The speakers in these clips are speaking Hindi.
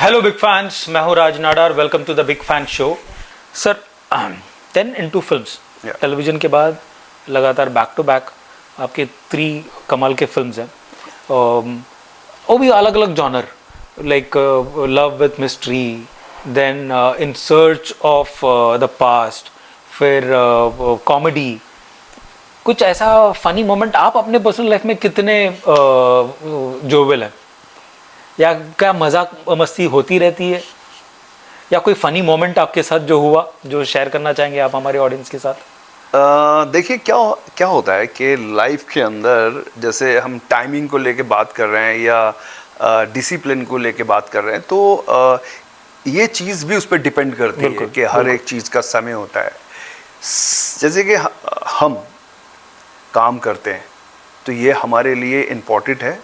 हेलो बिग फैंस, मैं हूं Raj Nadar. Welcome to the big fan show. Sir 10 into films, television के बाद लगातार बैक टू बैक आपके 3 कमाल के फिल्म्स हैं। वो भी अलग अलग genre, like love with mystery, then in search of the past, फिर कॉमेडी। कुछ ऐसा फनी मोमेंट आप अपने पर्सनल लाइफ में कितने जोविल हैं, या क्या मजाक मस्ती होती रहती है, या कोई फनी मोमेंट आपके साथ जो हुआ जो शेयर करना चाहेंगे आप हमारे ऑडियंस के साथ? देखिए क्या होता है कि लाइफ के अंदर जैसे हम टाइमिंग को लेके बात कर रहे हैं या डिसिप्लिन को लेके बात कर रहे हैं, तो ये चीज़ भी उस पर डिपेंड करती है कि हर एक चीज़ का समय होता है। जैसे कि हम काम करते हैं तो ये हमारे लिए इम्पोर्टेंट है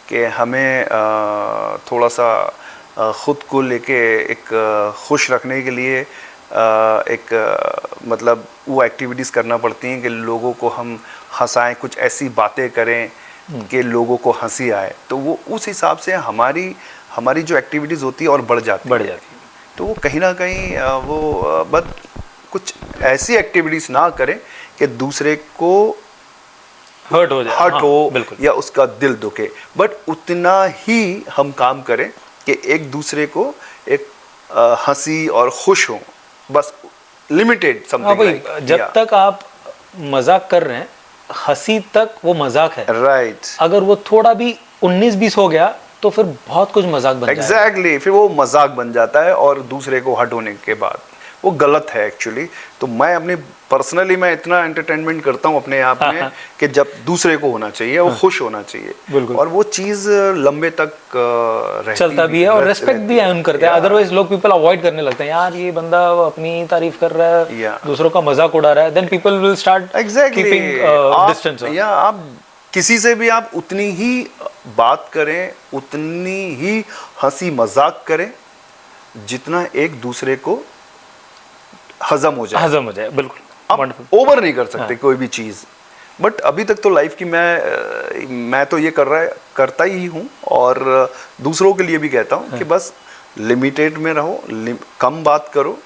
कि हमें थोड़ा सा ख़ुद को लेके एक खुश रखने के लिए मतलब वो एक्टिविटीज़ करना पड़ती हैं कि लोगों को हम हंसाएं, कुछ ऐसी बातें करें कि लोगों को हंसी आए। तो वो उस हिसाब से हमारी जो एक्टिविटीज़ होती है और बढ़ जाती है। तो वो कहीं ना कहीं वो बस कुछ ऐसी एक्टिविटीज़ ना करें कि दूसरे को हर्ट हो जाए, या उसका दिल दुखे, बट उतना ही हम काम करें कि एक दूसरे को एक हंसी और खुश हो, बस लिमिटेड समथिंग। जब तक आप मजाक कर रहे हैं, हंसी तक वो मजाक है, राइट। अगर वो थोड़ा भी 19-20 हो गया तो फिर बहुत कुछ मजाक बन जाएगा। एग्जैक्टली, फिर वो मजाक बन जाता है और दूसरे को हर्ट होने के बाद वो गलत है एक्चुअली। तो मैं अपने पर्सनली मैं इतना एंटरटेनमेंट करता हूँ अपने आप में कि जब दूसरे को होना चाहिए, वो खुश होना चाहिए, और वो चीज़ लंबे तक चलता भी है और रेस्पेक्ट भी है उन करते हैं। अदरवाइज लोग पीपल अवॉइड करने लगते हैं, यार ये बंदा अपनी तारीफ कर रहा है, दूसरों का मजाक उड़ा रहा है, then people will start keeping distance. या आप किसी से भी आप उतनी ही बात करें, उतनी ही हंसी मजाक करें जितना एक दूसरे को हजम हो जाए। बिल्कुल। आप ओवर नहीं कर सकते कोई भी चीज़। बट अभी तक तो लाइफ की मैं तो ये करता ही हूँ, और दूसरों के लिए भी कहता हूँ कि बस लिमिटेड में रहो, कम बात करो,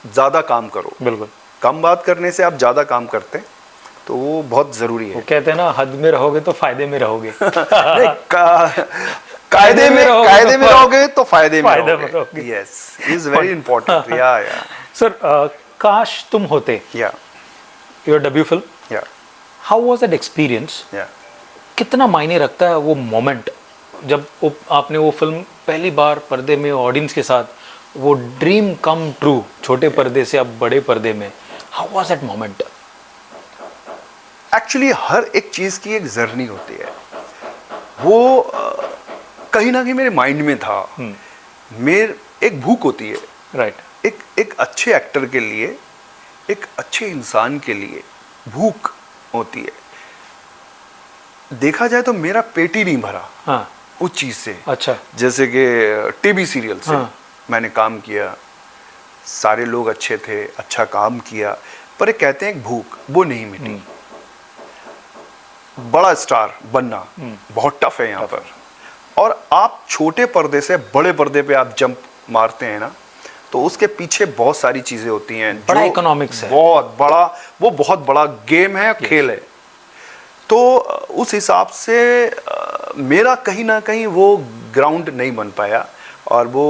ज़्यादा काम करो। बिल्कुल। कम बात करने से आप ज़्यादा काम करते हैं, तो वो बहुत ज़रूरी है। वो कहते हैं ना, हद में रहोगे तो फायदे में रहोगे। कायदे में रहोगे तो फायदे में रहोगे। Yes, is very important. या सर, काश तुम होते, your debut film, how was that experience? कितना मायने रखता है वो मोमेंट जब आपने वो फिल्म पहली बार पर्दे में ऑडियंस के साथ, वो ड्रीम कम ट्रू, छोटे पर्दे से अब बड़े पर्दे में, how was that moment? Actually हर एक चीज़ की एक जर्नी होती है। वो कहीं ना कहीं मेरे माइंड में था। एक भूख होती है, राइट। एक अच्छे एक्टर के लिए, एक अच्छे इंसान के लिए भूख होती है। देखा जाए तो मेरा पेट ही नहीं भरा उस चीज़ से। अच्छा। जैसे कि टीवी सीरियल से मैंने काम किया, सारे लोग अच्छे थे, अच्छा काम किया, पर एक कहते हैं एक भूख, वो नहीं मिटी। बड़ा स्टार बनना बहुत टफ है यहाँ पर, और आप छोटे पर्दे से बड़े पर्दे पे आप जंप मारते हैं ना, तो उसके पीछे बहुत सारी चीजें होती हैं। बड़ा इकोनॉमिक्स है, बहुत बड़ा गेम है, खेल है। तो उस हिसाब से मेरा कहीं ना कहीं वो ग्राउंड नहीं बन पाया, और वो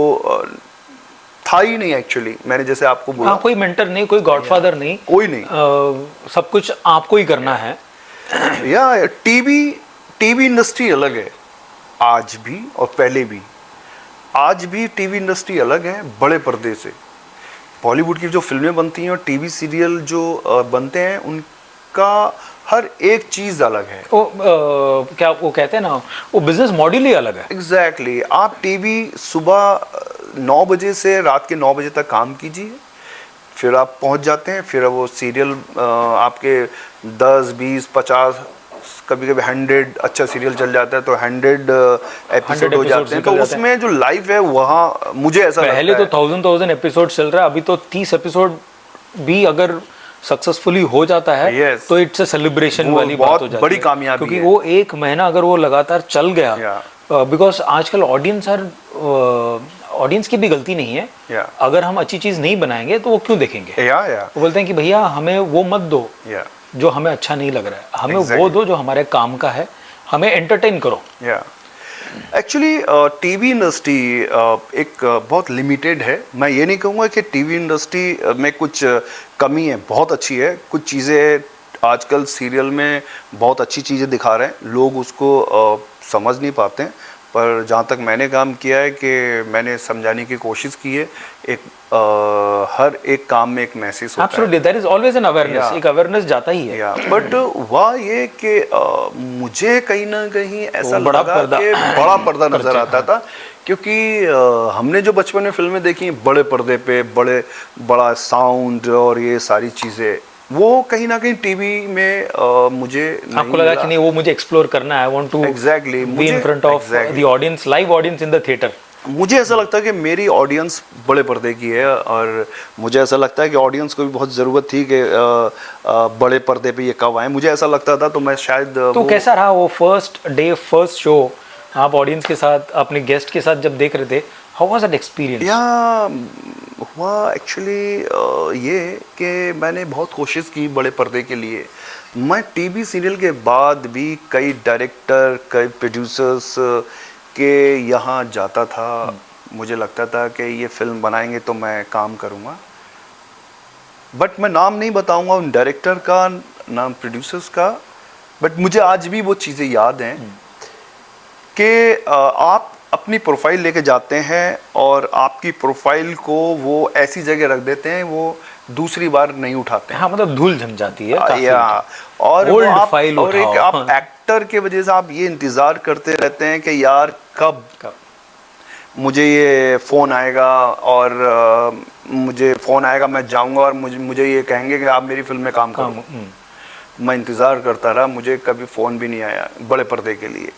था ही नहीं एक्चुअली। मैंने जैसे आपको बोला, कोई मेंटर नहीं, कोई गॉडफादर नहीं, कोई नहीं, सब कुछ आपको ही करना है। या टीवी इंडस्ट्री अलग है आज भी और पहले भी। आज भी टीवी इंडस्ट्री अलग है बड़े पर्दे से। बॉलीवुड की जो फिल्में बनती हैं और टीवी सीरियल जो बनते हैं, उनका हर एक चीज़ अलग है। क्या वो कहते हैं ना, वो बिजनेस मॉडल ही अलग है। एग्जैक्टली। आप टीवी सुबह 9 बजे से रात के 9 बजे तक काम कीजिए, फिर आप पहुंच जाते हैं, फिर वो सीरियल आपके 10, 20, 50, कभी कभी 100 अच्छा सीरियल चल जाता है तो 100 एपिसोड हो जाते हैं। तो उसमें जो लाइव है वहाँ मुझे ऐसा पहले लगता तो 1000 एपिसोड चल रहा है, अभी तो 30 एपिसोड भी अगर सक्सेसफुली हो जाता है तो इट्स अ सेलिब्रेशन वाली बात हो जाती है, बड़ी कामयाबी, क्योंकि वो एक महीना अगर वो लगातार चल गया, बिकॉज आजकल ऑडियंस आर ऑडियंस की भी गलती नहीं है। Yeah. अगर हम अच्छी चीज नहीं बनाएंगे तो वो क्यों देखेंगे? या वो बोलते हैं कि भैया हमें वो मत दो या जो हमें अच्छा नहीं लग रहा है, हमें वो Exactly. दो जो हमारे काम का है, हमें एंटरटेन करो। या एक्चुअली टीवी इंडस्ट्री एक बहुत लिमिटेड है। मैं ये नहीं कहूँगा कि टीवी इंडस्ट्री में कुछ कमी है, बहुत अच्छी है। कुछ चीज़ें आजकल सीरियल में बहुत अच्छी चीज़ें दिखा रहे हैं, लोग उसको समझ नहीं पाते हैं। पर जहाँ तक मैंने काम किया है कि मैंने समझाने की कोशिश की है, एक हर एक काम में एक मैसेज होता है। Absolutely, there is always an awareness, Yeah. एक अवेयरनेस जाता ही है। या बट हुआ ये कि मुझे कहीं ना कहीं ऐसा बड़ा लगा पर्दा कि बड़ा पर्दा नजर आता था, क्योंकि हमने जो बचपन में फिल्में देखी बड़े पर्दे पे बड़ा साउंड और ये सारी चीजें, वो कहीं ना कहीं टीवी में मुझे आपको लगा कि नहीं वो मुझे एक्सप्लोर करना है, I want to Exactly, be in front of the audience, live audience in the theatre. मुझे ऐसा लगता है कि मेरी ऑडियंस बड़े पर्दे की है, और मुझे ऐसा लगता है कि ऑडियंस को भी बहुत ज़रूरत थी कि बड़े पर्दे पे ये कब आए। मुझे ऐसा लगता था, तो मैं शायद तो कैसा रहा वो फर्स्ट डे, फर्स्ट शो, आप ऑडियंस के साथ, अपने गेस्ट के साथ जब देख रहे थे, हाउ वाज दैट एक्सपीरियंस? या हुआ एक्चुअली ये कि मैंने बहुत कोशिश की बड़े पर्दे के लिए। मैं टीवी सीरियल के बाद भी कई डायरेक्टर, कई प्रोड्यूसर्स के यहाँ जाता था। मुझे लगता था कि ये फिल्म बनाएंगे तो मैं काम करूँगा, बट मैं नाम नहीं बताऊँगा उन डायरेक्टर का, नाम प्रोड्यूसर्स का, बट मुझे आज भी वो चीज़ें याद हैं कि आप अपनी प्रोफाइल लेके जाते हैं और आपकी प्रोफाइल को वो ऐसी जगह रख देते हैं, वो दूसरी बार नहीं उठाते हैं। हाँ, मतलब धूल जम जाती है काफी। या और Old वो आप file और एक उठाओ। आप एक्टर के वजह से आप ये इंतजार करते रहते हैं कि यार कब मुझे ये फ़ोन आएगा, और मुझे फ़ोन आएगा, मैं जाऊंगा और मुझे ये कहेंगे कि आप मेरी फिल्म में काम करो। मैं इंतज़ार करता रहा, मुझे कभी फ़ोन भी नहीं आया बड़े पर्दे के लिए।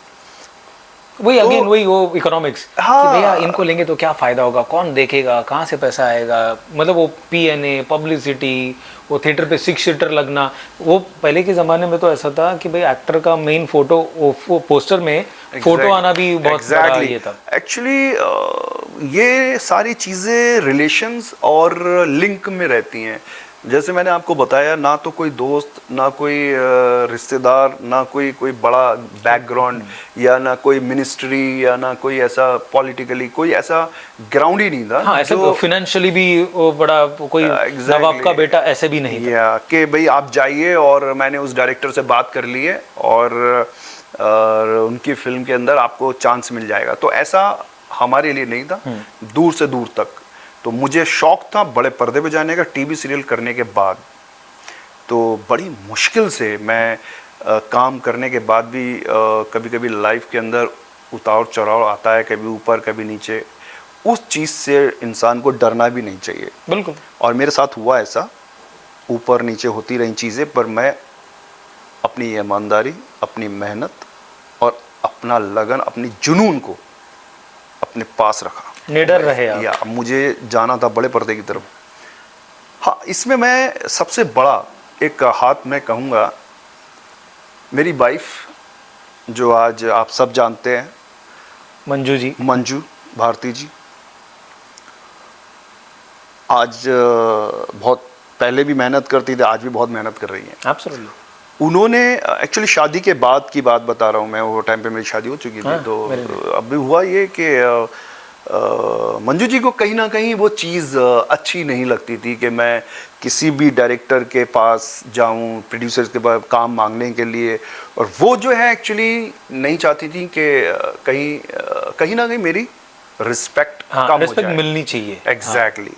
वही तो- अगेन वही वो इकोनॉमिक्स, हाँ। कि भैया इनको लेंगे तो क्या फायदा होगा, कौन देखेगा, कहाँ से पैसा आएगा, मतलब वो पीएनए, पब्लिसिटी, वो थिएटर पे 6 सीटर लगना। वो पहले के ज़माने में तो ऐसा था कि भाई एक्टर का मेन फोटो, वो पोस्टर में फोटो आना भी बहुत बड़ा ये था। एक्चुअली ये सारी चीज़ें रिलेशंस और लिंक में रहती हैं। जैसे मैंने आपको बताया, ना तो कोई दोस्त, ना कोई रिश्तेदार, ना कोई बड़ा बैकग्राउंड, या ना कोई मिनिस्ट्री, या ना कोई ऐसा पॉलिटिकली कोई ऐसा ग्राउंड ही नहीं था। हाँ, ऐसे जो फाइनेंशियली भी वो बड़ा कोई exactly, नवाब का बेटा ऐसे भी नहीं था। या कि भाई आप जाइए और मैंने उस डायरेक्टर से बात कर ली है और उनकी फिल्म के अंदर आपको चांस मिल जाएगा। तो ऐसा हमारे लिए नहीं था, दूर से दूर तक। तो मुझे शौक था बड़े पर्दे पे जाने का टीवी सीरियल करने के बाद। तो बड़ी मुश्किल से मैं काम करने के बाद भी कभी कभी लाइफ के अंदर उतार चढ़ाव आता है, कभी ऊपर कभी नीचे। उस चीज़ से इंसान को डरना भी नहीं चाहिए। बिल्कुल। और मेरे साथ हुआ ऐसा, ऊपर नीचे होती रही चीज़ें, पर मैं अपनी ईमानदारी, अपनी मेहनत और अपना लगन, अपनी जुनून को अपने पास रखा। निडर रहे आप। या मुझे जाना था बड़े पर्दे की तरफ। हाँ, इसमें मैं सबसे बड़ा एक हाथ मैं कहूँगा, मेरी वाइफ जो आज आप सब जानते हैं, मंजू जी। मंजू भारती जी, आज बहुत पहले भी मेहनत करती थी, आज भी बहुत मेहनत कर रही हैं। एब्सोल्युटली। उन्होंने एक्चुअली शादी के बाद की बात बता रहा हूँ मैं, वो टाइम पे मेरी शादी हो चुकी थी। हाँ, तो अभी हुआ ये कि मंजू जी को कहीं ना कहीं वो चीज़ अच्छी नहीं लगती थी कि मैं किसी भी डायरेक्टर के पास जाऊं, प्रोड्यूसर्स के पास काम मांगने के लिए। और वो जो है एक्चुअली नहीं चाहती थी कि कहीं ना कहीं मेरी रिस्पेक्ट हाँ, कम हो रिस्पेक्ट जाए। मिलनी चाहिए। एग्जैक्टली।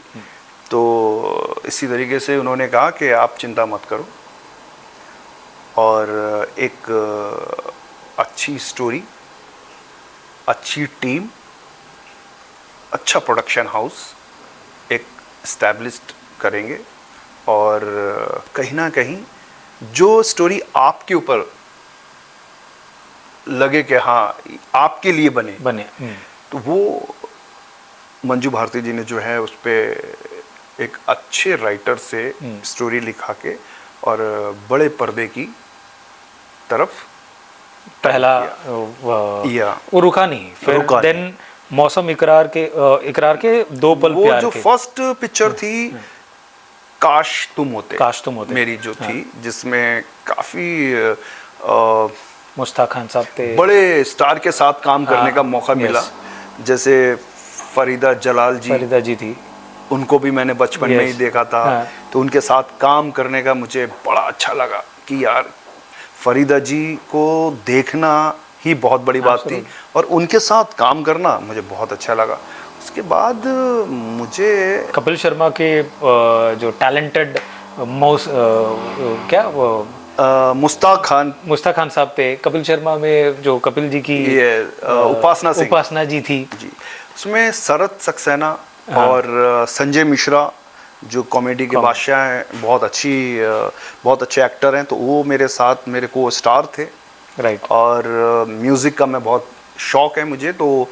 तो इसी तरीके से उन्होंने कहा कि आप चिंता मत करो, और एक अच्छी स्टोरी, अच्छी टीम, अच्छा प्रोडक्शन हाउस एक इस्टेब्लिश्ड करेंगे, और कहीं ना कहीं जो स्टोरी आपके ऊपर लगे कि हाँ आपके लिए बने। तो वो मंजू भारती जी ने जो है उस पर एक अच्छे राइटर से स्टोरी लिखा के और बड़े पर्दे की तरफ पहला या वो रुका नहीं, फिर रुका देन मौसम, इकरार के 2 पल वो प्यार जो के। फर्स्ट पिक्चर थी काश तुम होते मेरी जो थी, जिसमें काफी मुश्ताक खान साहब थे, बड़े स्टार के साथ काम करने का मौका मिला, जैसे फरीदा जी थी, उनको भी मैंने बचपन में ही देखा था। तो उनके साथ काम करने का मुझे बड़ा अच्छा लगा कि यार फरीदा जी को देखना ही बहुत बड़ी बात थी और उनके साथ काम करना मुझे बहुत अच्छा लगा। उसके बाद मुझे कपिल शर्मा के जो टैलेंटेड मुश्ताक खान साहब थे। कपिल शर्मा में जो कपिल जी की उपासना जी थी जी, उसमें शरत सक्सेना और संजय मिश्रा जो कॉमेडी के बादशाह हैं, बहुत अच्छे एक्टर हैं, तो वो मेरे को स्टार थे। राइट। और म्यूज़िक का मैं बहुत शौक है मुझे, तो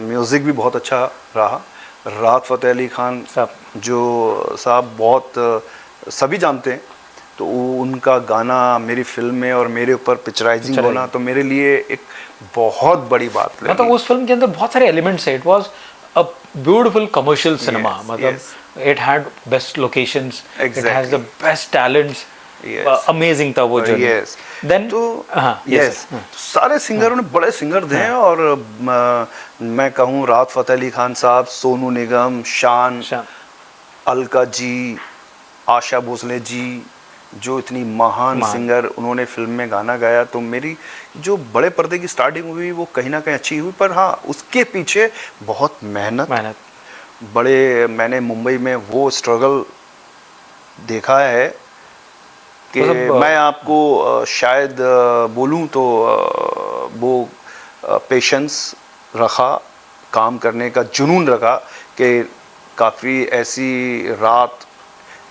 म्यूज़िक भी बहुत अच्छा रहा। राहत फ़तेह अली खान जो साहब बहुत सभी जानते हैं, तो उनका गाना मेरी फिल्म में और मेरे ऊपर पिक्चराइजिंग होना तो मेरे लिए एक बहुत बड़ी बात लगी। मतलब उस फिल्म के अंदर बहुत सारे एलिमेंट्स है। It was a beautiful commercial cinema, मतलब it had best locations, it has the best talents, amazing था वो जर्नी। देन तो सारे सिंगरों ने बड़े सिंगर थे और मैं कहूँ राहत फ़तेह अली खान साहब, सोनू निगम, शान, अलका जी, आशा भोसले जी, जो इतनी महान सिंगर, उन्होंने फिल्म में गाना गाया। तो मेरी जो बड़े पर्दे की स्टार्टिंग हुई वो कहीं ना कहीं अच्छी हुई, पर हाँ उसके पीछे बहुत मेहनत बड़े, मैंने मुंबई में वो स्ट्रगल देखा है कि मैं आपको शायद बोलूं तो वो पेशेंस रखा, काम करने का जुनून रखा कि काफ़ी ऐसी रात,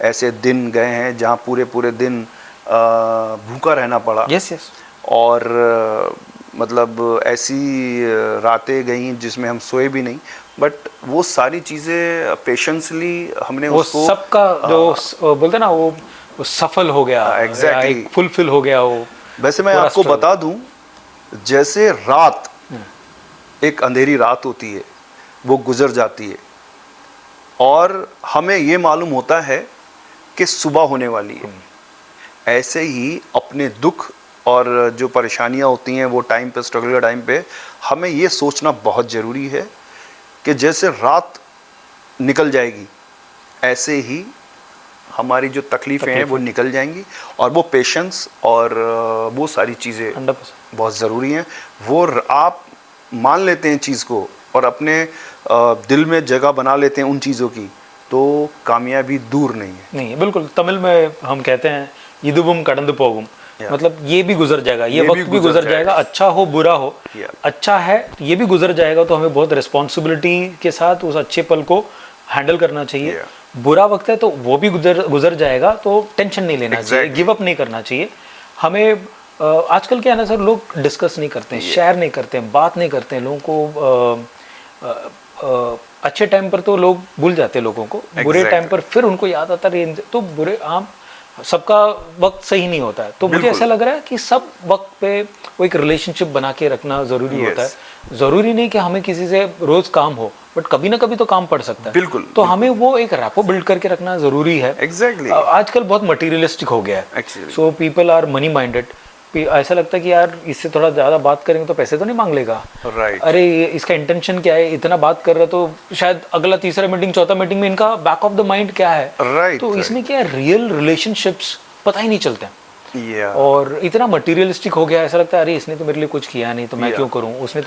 ऐसे दिन गए हैं जहाँ पूरे दिन भूखा रहना पड़ा। यस। और मतलब ऐसी रातें गई जिसमें हम सोए भी नहीं, बट वो सारी चीज़ें पेशेंसली हमने वो उसको सबका जो बोलते ना वो सफल हो गया, एग्जैक्टली फुलफिल हो गया वो। वैसे मैं आपको बता दूं, जैसे रात एक अंधेरी रात होती है, वो गुजर जाती है और हमें ये मालूम होता है कि सुबह होने वाली है, ऐसे ही अपने दुख और जो परेशानियां होती हैं वो टाइम पे, स्ट्रगल के टाइम पे हमें ये सोचना बहुत ज़रूरी है कि जैसे रात निकल जाएगी ऐसे ही हमारी जो तकलीफ़ें हैं वो निकल जाएंगी, और वो पेशेंस और वो सारी चीज़ें बहुत ज़रूरी हैं। वो आप मान लेते हैं चीज़ को और अपने दिल में जगह बना लेते हैं उन चीज़ों की, तो कामयाबी दूर नहीं है। बिल्कुल। तमिल में हम कहते हैं इदुबुम कडंदु पोगुम, मतलब ये भी गुजर जाएगा, ये वक्त भी गुजर जाएगा, अच्छा हो बुरा हो, अच्छा है ये भी गुजर जाएगा। तो हमें बहुत रिस्पॉन्सिबिलिटी के साथ उस अच्छे पल को हैंडल करना चाहिए। बुरा वक्त है तो वो भी गुजर जाएगा, तो टेंशन नहीं लेना चाहिए, गिव अप नहीं करना चाहिए। हमें आजकल क्या है ना सर, लोग डिस्कस नहीं करते हैं, शेयर नहीं करते हैं, बात नहीं करते हैं। लोगों को अच्छे टाइम पर तो लोग भूल जाते हैं लोगों को, बुरे टाइम पर फिर उनको याद आता है। तो बुरे आम सबका वक्त सही नहीं होता है, तो मुझे ऐसा लग रहा है कि सब वक्त पे वो एक रिलेशनशिप बना के रखना ज़रूरी होता है। ज़रूरी नहीं कि हमें किसी से रोज़ काम हो, बट कभी ना कभी तो काम पड़ सकता है। बिल्कुल। तो हमें वो एक रैपो बिल्ड करके रखना ज़रूरी है। एग्जैक्टली। आजकल बहुत मटीरियलिस्टिक हो गया है, so people are money minded. ऐसा लगता है कि यार इससे थोड़ा ज़्यादा बात करेंगे तो पैसे तो नहीं मांग लेगा, अरे इसका इंटेंशन क्या है, इतना बात कर रहा तो शायद अगला तीसरा मीटिंग चौथा मीटिंग में इनका बैक ऑफ द माइंड क्या है। तो इसमें क्या है, रियल रिलेशनशिप्स पता ही नहीं चलते हैं। और इतना मटीरियलिस्टिक हो गया, ऐसा लगता है अरे इसने तो मेरे लिए कुछ किया नहीं तो मैं क्यों करूँ, उसने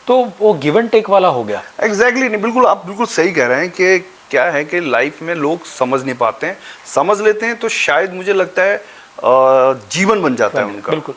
तो वो गिव एंड टेक वाला हो गया। एग्जैक्टली नहीं, बिल्कुल आप बिल्कुल सही कह रहे हैं कि क्या है कि लाइफ में लोग समझ नहीं पाते हैं, समझ लेते हैं तो शायद मुझे लगता है जीवन बन जाता है उनका। बिल्कुल।